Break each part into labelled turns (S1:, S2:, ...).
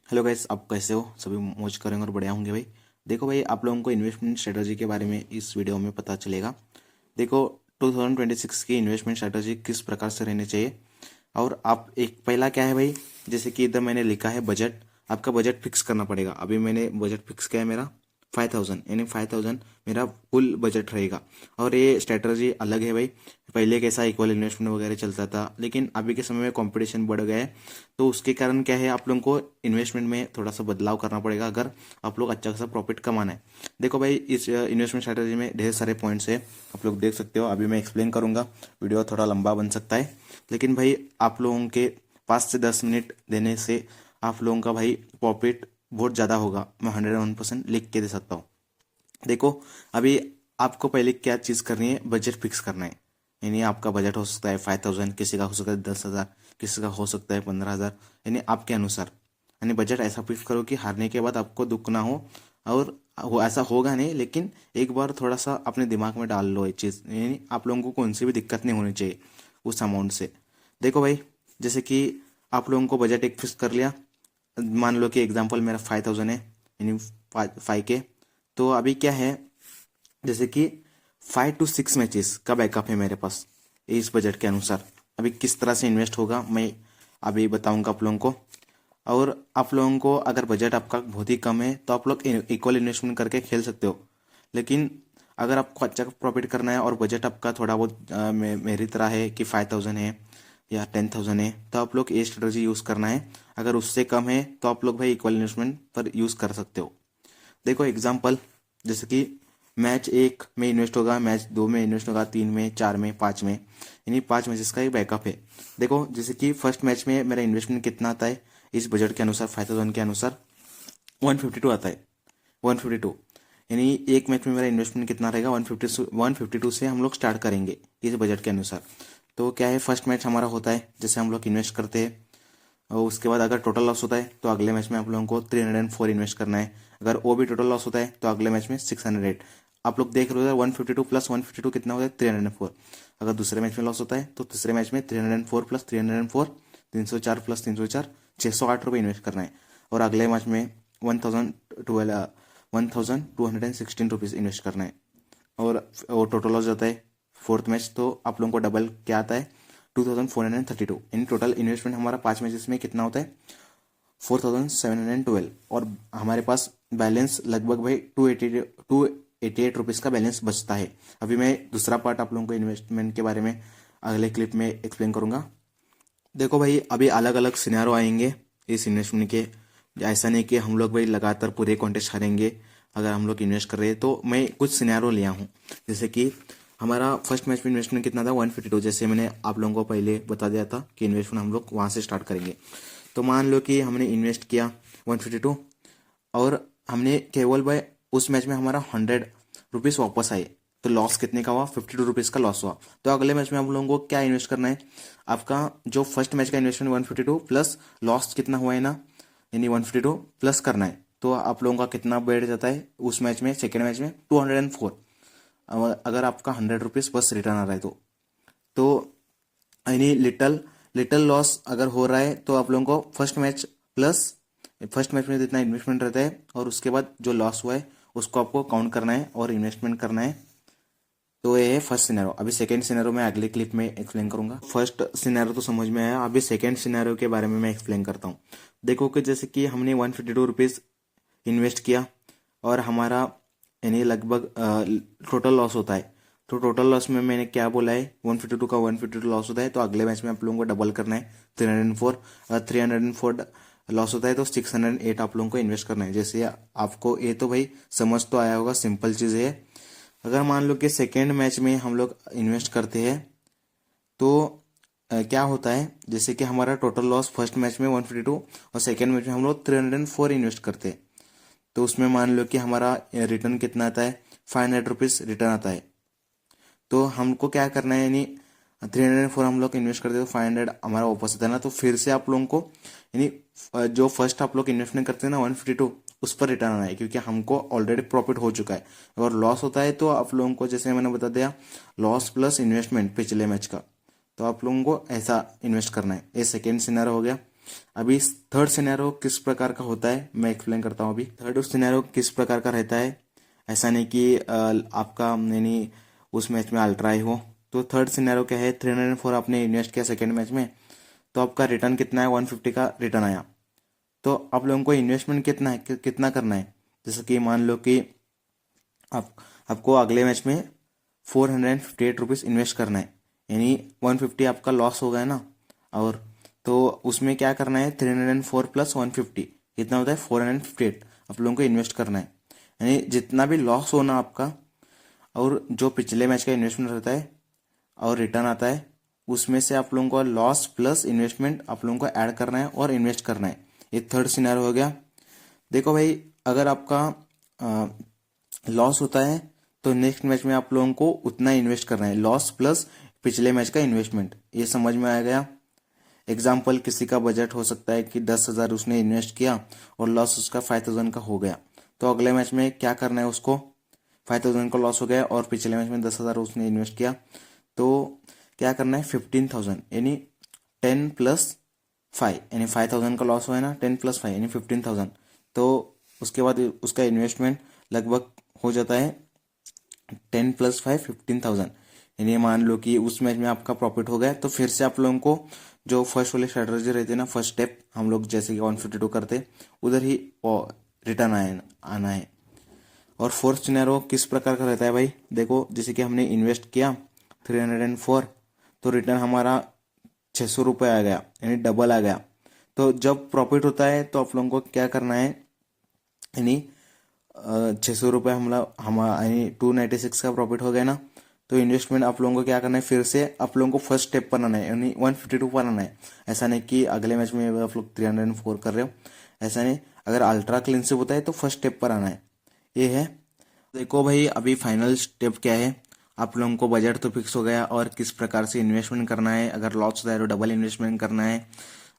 S1: Hello guys, आप कैसे हो? सभी मौज करेंगे और बढ़िया होंगे भाई। देखो भाई, आप लोगों को इन्वेस्टमेंट स्ट्रेटजी के बारे में इस वीडियो में पता चलेगा। देखो, 2026 की इन्वेस्टमेंट स्ट्रेटजी किस प्रकार से रहनी चाहिए। और आप एक पहला क्या है भाई, जैसे कि इधर मैंने लिखा है बजट। आपका बजट फिक्स करना पड़ेगा। अभी मैंने बजट फिक्स किया है मेरा 5000, यानी 5000 मेरा फुल बजट रहेगा। और ये स्ट्रेटजी अलग है भाई। पहले कैसा इक्वल इन्वेस्टमेंट वगैरह चलता था, लेकिन अभी के समय में कंपटीशन बढ़ गया है। तो उसके कारण क्या है, आप लोगों को इन्वेस्टमेंट में थोड़ा सा बदलाव करना पड़ेगा अगर आप लोग अच्छा खासा प्रॉफिट कमाना है। देखो भाई, इस इन्वेस्टमेंट स्ट्रेटजी में ढेर सारे पॉइंट्स है, आप लोग देख सकते हो। अभी मैं एक्सप्लेन करूंगा, वीडियो थोड़ा लंबा बन सकता है, लेकिन भाई आप लोगों के 5 से 10 मिनट देने से आप लोगों का भाई प्रॉफिट बहुत ज़्यादा होगा। मैं 101% लिख के दे सकता हूँ। देखो, अभी आपको पहले क्या चीज़ करनी है, बजट फिक्स करना है। यानी आपका बजट हो सकता है 5000, किसी का हो सकता है 10,000, किसी का हो सकता है 15,000, यानी आपके अनुसार। यानी बजट ऐसा फिक्स करो कि हारने के बाद आपको दुख ना हो। और वो ऐसा होगा नहीं, लेकिन एक बार थोड़ा सा अपने दिमाग में डाल लो ये चीज़, यानी आप लोगों को कौन सी भी दिक्कत नहीं होनी चाहिए उस अमाउंट से। देखो भाई, जैसे कि आप लोगों को बजट एक फिक्स कर लिया। मान लो कि एग्जांपल मेरा 5000 है, यानी 5K। तो अभी क्या है, जैसे कि 5 to 6 मैचेस का बैकअप है मेरे पास इस बजट के अनुसार। अभी किस तरह से इन्वेस्ट होगा मैं अभी बताऊंगा आप लोगों को। और आप लोगों को अगर बजट आपका बहुत ही कम है तो आप लोग इक्वल इन्वेस्टमेंट करके खेल सकते हो। लेकिन अगर आपको अच्छा प्रॉफिट करना है और बजट आपका थोड़ा बहुत मेरी तरह है कि 5000 है या 10,000 है, तो आप लोग ये स्ट्रेटजी यूज़ करना है। अगर उससे कम है तो आप लोग भाई इक्वल इन्वेस्टमेंट पर यूज़ कर सकते हो। देखो एग्जांपल, जैसे कि मैच 1 में इन्वेस्ट होगा, मैच 2 में इन्वेस्ट होगा, 3 में, 4 में, 5 में, यानी 5 मैचेस का एक बैकअप है। देखो, जैसे कि फर्स्ट मैच में मेरा इन्वेस्टमेंट कितना आता है इस बजट के अनुसार, 5000 के अनुसार 152 आता है। 152, यानी एक मैच में मेरा इन्वेस्टमेंट कितना रहेगा, 152 से हम लोग स्टार्ट करेंगे इस बजट के अनुसार। तो क्या है, फर्स्ट मैच हमारा होता है, जैसे हम लोग इन्वेस्ट करते हैं। और उसके बाद अगर टोटल लॉस होता है तो अगले मैच में आप लोगों को 304 इन्वेस्ट करना है। अगर वो भी टोटल लॉस होता है तो अगले मैच में 608। आप लोग देख रहे हो, 152 प्लस 152 कितना होता है, 304। अगर दूसरे मैच में लॉस होता है तो तीसरे मैच में 304 प्लस 304, 304 प्लस 304, 608 रुपये इन्वेस्ट करना है। और अगले मैच में 1216 रुपीज़ इन्वेस्ट करना है। और वो टोटल लॉस जाता है फोर्थ मैच, तो आप लोगों को डबल क्या आता है, 2432। यानी टोटल इन्वेस्टमेंट हमारा 5 मैचेस में कितना होता है, 4712। और हमारे पास बैलेंस लगभग भाई 288 रुपीज़ का बैलेंस बचता है। अभी मैं दूसरा पार्ट आप लोगों को इन्वेस्टमेंट के बारे में अगले क्लिप में एक्सप्लेन करूंगा। देखो भाई, अभी अलग अलग सिनेरियो आएंगे इस इन्वेस्टमेंट के। ऐसा नहीं कि हम लोग भाई लगातार पूरे कॉन्टेस्ट हारेंगे अगर हम लोग इन्वेस्ट कर रहे हैं। तो मैं कुछ सिनेरियो लिया हूँ, जैसे कि हमारा फर्स्ट मैच में इन्वेस्टमेंट कितना था, 152। जैसे मैंने आप लोगों को पहले बता दिया था कि इन्वेस्टमेंट हम लोग वहाँ से स्टार्ट करेंगे। तो मान लो कि हमने इन्वेस्ट किया 152, और हमने केवल भाई उस मैच में हमारा 100 रुपीज़ वापस आए। तो लॉस कितने का हुआ, 52 रुपीज़ का लॉस हुआ। तो अगले मैच में आप लोगों को क्या इन्वेस्ट करना है, आपका जो फर्स्ट मैच का इन्वेस्टमेंट 152 प्लस लॉस कितना हुआ है ना, यानी 152 प्लस करना है। तो आप लोगों का कितना बैठ जाता है उस मैच में, सेकेंड मैच में 204। अगर आपका 100 रुपीज़ बस रिटर्न आ रहा है तो यानी लिटल लिटल लॉस अगर हो रहा है तो आप लोगों को फर्स्ट मैच में जितना इन्वेस्टमेंट रहता है और उसके बाद जो लॉस हुआ है उसको आपको काउंट करना है और इन्वेस्टमेंट करना है। तो ये है फर्स्ट सिनेरियो। अभी सेकंड सिनेरियो में अगले क्लिप में एक्सप्लेन करूंगा। फर्स्ट सिनेरियो तो समझ में आया, अभी सेकंड सिनेरियो के बारे में मैं एक्सप्लेन करता हूँ। देखो कि जैसे कि हमने 152 रुपीज़ इन्वेस्ट किया और हमारा यानी लगभग टोटल लॉस होता है। तो टोटल लॉस में मैंने क्या बोला है, 152 का 152 लॉस होता है, तो अगले मैच में आप लोगों को डबल करना है, 304। अगर 304 लॉस होता है तो 608 आप लोगों को इन्वेस्ट करना है। जैसे आपको ये तो भाई समझ तो आया होगा, सिंपल चीज़ है। अगर मान लो कि सेकेंड मैच में हम लोग इन्वेस्ट करते हैं तो क्या होता है, जैसे कि हमारा टोटल लॉस फर्स्ट मैच में 152 और सेकेंड मैच में हम लोग 304 इन्वेस्ट करते हैं। तो उसमें मान लो कि हमारा रिटर्न कितना आता है, 500 रुपीज़ रिटर्न आता है। तो हमको क्या करना है, यानी 304 हम लोग इन्वेस्ट करते हैं तो 500 हमारा वापस आता है ना। तो फिर से आप लोगों को यानी जो फर्स्ट आप लोग इन्वेस्टमेंट करते हैं ना 152, उस पर रिटर्न आना है, क्योंकि हमको ऑलरेडी प्रॉफिट हो चुका है। अगर लॉस होता है तो आप लोगों को, जैसे मैंने बता दिया, लॉस प्लस इन्वेस्टमेंट पिछले मैच का, तो आप लोगों को ऐसा इन्वेस्ट करना है। ये सेकेंड सिनेरियो हो गया। अभी थर्ड सिनेरियो किस प्रकार का होता है मैं एक्सप्लेन करता हूँ। अभी थर्ड सिनेरियो किस प्रकार का रहता है, ऐसा नहीं कि आपका यानी उस मैच में अल्ट्रा ही हो। तो थर्ड सिनेरियो क्या है, 304 आपने इन्वेस्ट किया सेकेंड मैच में, तो आपका रिटर्न कितना है, 150 का रिटर्न आया। तो आप लोगों को इन्वेस्टमेंट कितना है, कितना करना है। जैसे कि मान लो कि आपको अगले मैच में 458 रुपीज़ इन्वेस्ट करना है, यानी 150 आपका लॉस हो गया ना। और तो उसमें क्या करना है, 304 प्लस 150 कितना होता है, 458 आप लोगों को इन्वेस्ट करना है। यानी जितना भी लॉस होना आपका और जो पिछले मैच का इन्वेस्टमेंट रहता है और रिटर्न आता है, उसमें से आप लोगों को लॉस प्लस इन्वेस्टमेंट आप लोगों को ऐड करना है और इन्वेस्ट करना है। ये थर्ड सिनेरियो हो गया। देखो भाई, अगर आपका लॉस होता है तो नेक्स्ट मैच में आप लोगों को उतना इन्वेस्ट करना है, लॉस प्लस पिछले मैच का इन्वेस्टमेंट। ये समझ में आ गया। एग्जाम्पल, किसी का बजट हो सकता है कि 10,000 उसने इन्वेस्ट किया और लॉस उसका 5,000 का हो गया, तो अगले मैच में क्या करना है, उसको 5,000 का लॉस हो गया और पिछले मैच में 10,000 उसने इन्वेस्ट किया, तो क्या करना है, 15,000 यानी 10 प्लस 5 यानी 5,000 का लॉस हुआ है ना, 10 प्लस 5 यानी 15,000। तो उसके बाद उसका इन्वेस्टमेंट लगभग हो जाता है 10 प्लस 5 15,000। यानी मान लो कि उस मैच में आपका प्रॉफिट हो गया, तो फिर से आप लोगों को जो फर्स्ट वाली स्ट्रेटजी रहती है ना, फर्स्ट स्टेप हम लोग जैसे कि 152 करते उधर ही रिटर्न आना है। और फोर्थ सिनेरियो किस प्रकार का रहता है भाई, देखो जैसे कि हमने इन्वेस्ट किया 304, तो रिटर्न हमारा 600 रुपये आ गया, यानी डबल आ गया। तो जब प्रॉफिट होता है तो आप लोगों को क्या करना है, यानी 600 रुपये यानी 296 का प्रॉफिट हो गया ना, तो इन्वेस्टमेंट आप लोगों को क्या करना है, फिर से आप लोगों को फर्स्ट स्टेप पर आना है, यानी 152 पर आना है। ऐसा नहीं कि अगले मैच में आप लोग 304 कर रहे हो, ऐसा नहीं। अगर अल्ट्रा क्लीनशिप होता है तो फर्स्ट स्टेप पर आना है, ये है। देखो भाई, अभी फाइनल स्टेप क्या है, आप लोगों को बजट तो फिक्स हो गया और किस प्रकार से इन्वेस्टमेंट करना है। अगर लॉस होता है तो डबल इन्वेस्टमेंट करना है,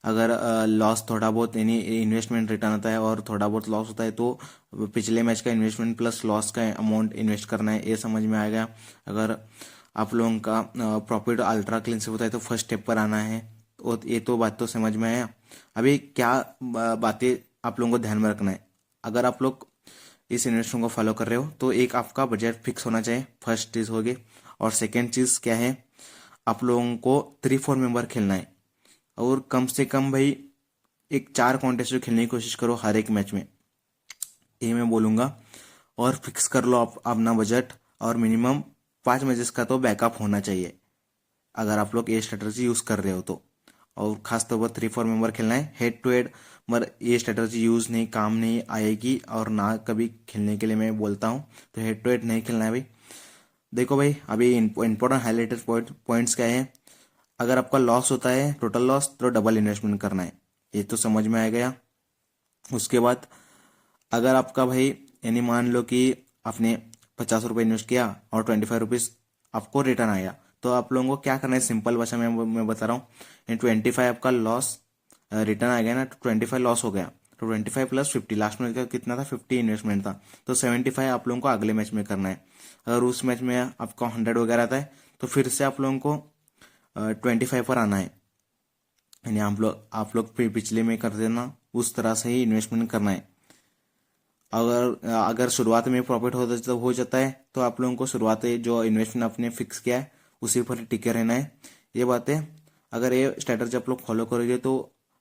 S1: अगर लॉस थोड़ा बहुत यानी इन्वेस्टमेंट रिटर्न आता है और थोड़ा बहुत लॉस होता है तो पिछले मैच का इन्वेस्टमेंट प्लस लॉस का अमाउंट इन्वेस्ट करना है, ये समझ में आ गया। अगर आप लोगों का प्रॉफिट अल्ट्रा क्लीनशिप होता है तो फर्स्ट स्टेप पर आना है, और ये तो बात तो समझ में आया। अभी क्या बातें आप लोगों को ध्यान में रखना है, अगर आप लोग इस इन्वेस्टमेंट को फॉलो कर रहे हो तो एक आपका बजट फिक्स होना चाहिए, फर्स्ट चीज होगी। और सेकेंड चीज क्या है, आप लोगों को 3-4 मेंबर खेलना है, और कम से कम भाई एक 4 कॉन्टेस्ट खेलने की कोशिश करो हर एक मैच में, ये मैं बोलूंगा। और फिक्स कर लो आप अपना बजट, और मिनिमम 5 मैचेस का तो बैकअप होना चाहिए अगर आप लोग ये स्ट्रेटजी यूज कर रहे हो तो। और खास तौर पर 3-4 मेंबर खेलना है हेड टू हेड, मगर ये स्ट्रेटजी यूज नहीं, काम नहीं आएगी और ना कभी खेलने के लिए मैं बोलता हूँ, तो हेड टू हेड नहीं खेलना है भाई। देखो भाई, अभी इंपॉर्टेंट हाईलाइटेड पॉइंट्स क्या है, अगर आपका लॉस होता है टोटल लॉस, तो डबल इन्वेस्टमेंट करना है, ये तो समझ में आ गया। उसके बाद अगर आपका भाई यानी मान लो कि आपने 50 रुपये इन्वेस्ट किया और 25 रुपीज़ आपको रिटर्न आया, तो आप लोगों को क्या करना है, सिंपल भाषा में मैं बता रहा हूँ। 25 आपका लॉस रिटर्न आ गया ना, तो 25 लॉस हो गया, तो 25 प्लस 50, लास्ट में कितना था, 50 इन्वेस्टमेंट था, तो 75 आप लोगों को अगले मैच में करना है। अगर उस मैच में आपका 100 वगैरह आता है तो फिर से आप लोगों को 25 पर आना है, यानी आप लोग पिछले में कर देना, उस तरह से ही इन्वेस्टमेंट करना है। अगर अगर शुरुआत में प्रॉफिट हो जाता है तो आप लोगों को शुरुआत जो इन्वेस्टमेंट आपने फिक्स किया है उसी पर टिके रहना है। ये बातें अगर ये स्ट्रेटजी आप लोग फॉलो करोगे तो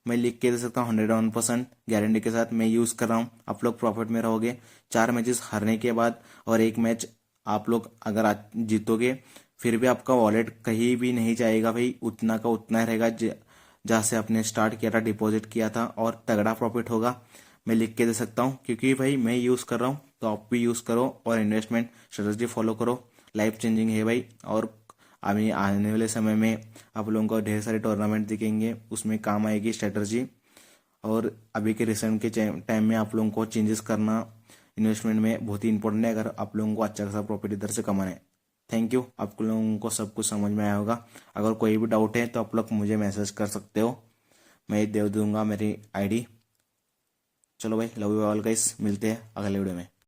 S1: मैं लिख के दे सकता हूँ 101% गारंटी के साथ, मैं यूज कर रहा हूँ, आप लोग प्रॉफिट में रहोगे। 4 मैचेस हारने के बाद और एक मैच आप लोग अगर जीतोगे, फिर भी आपका वॉलेट कहीं भी नहीं जाएगा भाई, उतना का उतना ही रहेगा जहाँ से आपने स्टार्ट किया था, डिपॉजिट किया था, और तगड़ा प्रॉफिट होगा। मैं लिख के दे सकता हूँ क्योंकि भाई मैं यूज़ कर रहा हूँ, तो आप भी यूज़ करो और इन्वेस्टमेंट स्ट्रेटजी फॉलो करो, लाइफ चेंजिंग है भाई। और अभी आने वाले समय में आप लोगों को ढेर सारे टूर्नामेंट दिखेंगे, उसमें काम आएगी स्ट्रेटजी। और अभी के रिसेंट के टाइम में आप लोगों को चेंजेस करना इन्वेस्टमेंट में बहुत ही इंपॉर्टेंट है, अगर आप लोगों को अच्छा खासा प्रॉफिट इधर से कमाना है। थैंक यू, आप लोगों को सब कुछ समझ में आया होगा। अगर कोई भी डाउट है तो आप लोग मुझे मैसेज कर सकते हो, मैं दे दूंगा मेरी आईडी। चलो भाई, लव यू ऑल गाइस, मिलते हैं अगले वीडियो में।